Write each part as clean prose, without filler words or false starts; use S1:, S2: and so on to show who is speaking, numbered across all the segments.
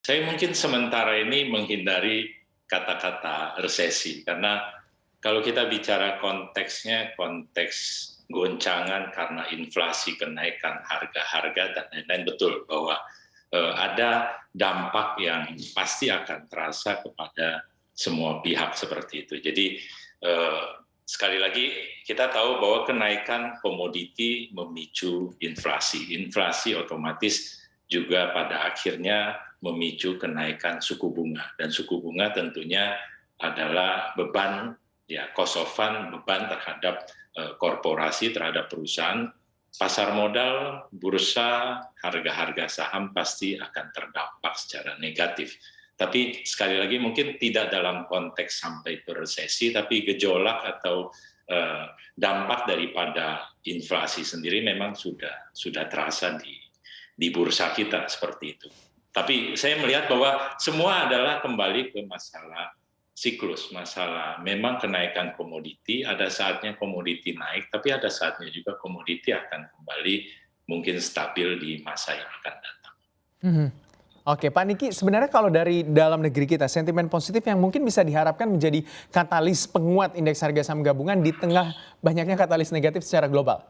S1: Saya mungkin sementara ini menghindari kata-kata resesi, karena kalau kita bicara konteksnya, konteks goncangan karena inflasi, kenaikan harga-harga, dan lain-lain, betul bahwa ada dampak yang pasti akan terasa kepada semua pihak seperti itu. Jadi sekali lagi kita tahu bahwa kenaikan komoditi memicu inflasi. Inflasi otomatis juga pada akhirnya memicu kenaikan suku bunga, dan suku bunga tentunya adalah beban, ya, cost of fund, beban terhadap korporasi, terhadap perusahaan. Pasar modal, bursa, harga-harga saham pasti akan terdampak secara negatif. Tapi sekali lagi mungkin tidak dalam konteks sampai ke resesi, tapi gejolak atau dampak daripada inflasi sendiri memang sudah terasa di bursa kita seperti itu. Tapi saya melihat bahwa semua adalah kembali ke masalah siklus, masalah memang kenaikan komoditi, ada saatnya komoditi naik, tapi ada saatnya juga komoditi akan kembali mungkin stabil di masa yang akan datang.
S2: Mhm. Oke, Pak Niki, sebenarnya kalau dari dalam negeri kita, sentimen positif yang mungkin bisa diharapkan menjadi katalis penguat indeks harga saham gabungan di tengah banyaknya katalis negatif secara global.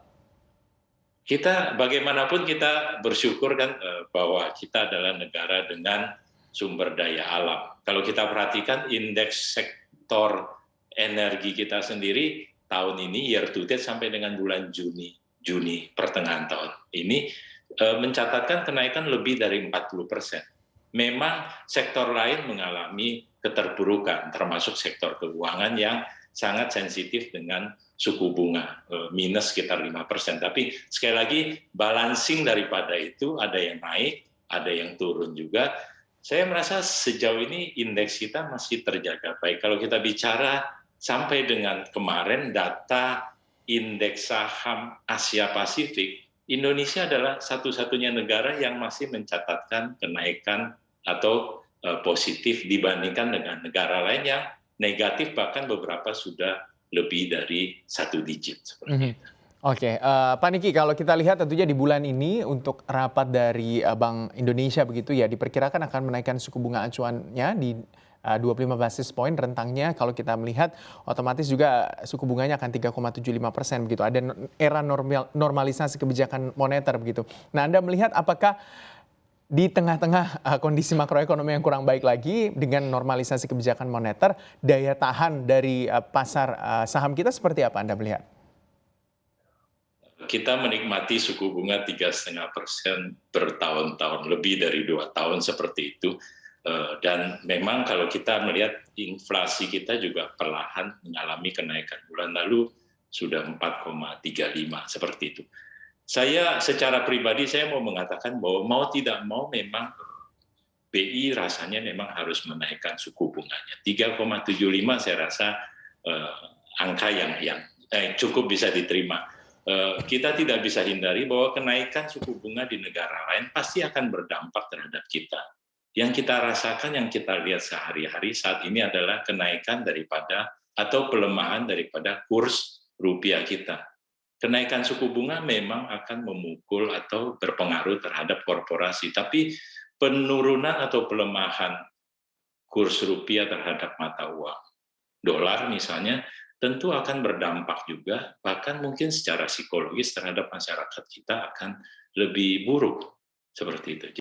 S1: Kita bagaimanapun kita bersyukur kan bahwa kita adalah negara dengan sumber daya alam. Kalau kita perhatikan indeks sektor energi kita sendiri tahun ini year to date sampai dengan bulan Juni pertengahan tahun ini mencatatkan kenaikan lebih dari 40%. Memang sektor lain mengalami keterpurukan, termasuk sektor keuangan yang sangat sensitif dengan suku bunga minus sekitar 5%. Tapi sekali lagi balancing daripada itu, ada yang naik, ada yang turun juga. Saya merasa sejauh ini indeks kita masih terjaga baik. Kalau kita bicara sampai dengan kemarin data indeks saham Asia Pasifik, Indonesia adalah satu-satunya negara yang masih mencatatkan kenaikan atau positif dibandingkan dengan negara lain yang negatif, bahkan beberapa sudah lebih dari 1 digit seperti itu.
S2: Oke, Pak Niki, kalau kita lihat tentunya di bulan ini untuk rapat dari Bank Indonesia begitu ya, diperkirakan akan menaikkan suku bunga acuannya di 25 basis point rentangnya. Kalau kita melihat otomatis juga suku bunganya akan 3,75% begitu. Ada era normalisasi kebijakan moneter begitu. Nah, Anda melihat apakah di tengah-tengah kondisi makroekonomi yang kurang baik lagi dengan normalisasi kebijakan moneter, daya tahan dari pasar saham kita seperti apa Anda melihat?
S1: Kita menikmati suku bunga 3,5% bertahun-tahun, lebih dari 2 tahun seperti itu. Dan memang kalau kita melihat inflasi kita juga perlahan mengalami kenaikan. Bulan lalu sudah 4,35 seperti itu. Saya secara pribadi saya mau mengatakan bahwa mau tidak mau memang BI rasanya memang harus menaikkan suku bunganya. 3,75 saya rasa angka yang cukup bisa diterima. Kita tidak bisa hindari bahwa kenaikan suku bunga di negara lain pasti akan berdampak terhadap kita. Yang kita rasakan, yang kita lihat sehari-hari saat ini adalah kenaikan daripada atau pelemahan daripada kurs rupiah kita. Kenaikan suku bunga memang akan memukul atau berpengaruh terhadap korporasi, tapi penurunan atau pelemahan kurs rupiah terhadap mata uang dolar misalnya tentu akan berdampak juga, bahkan mungkin secara psikologis terhadap masyarakat kita akan lebih buruk seperti itu.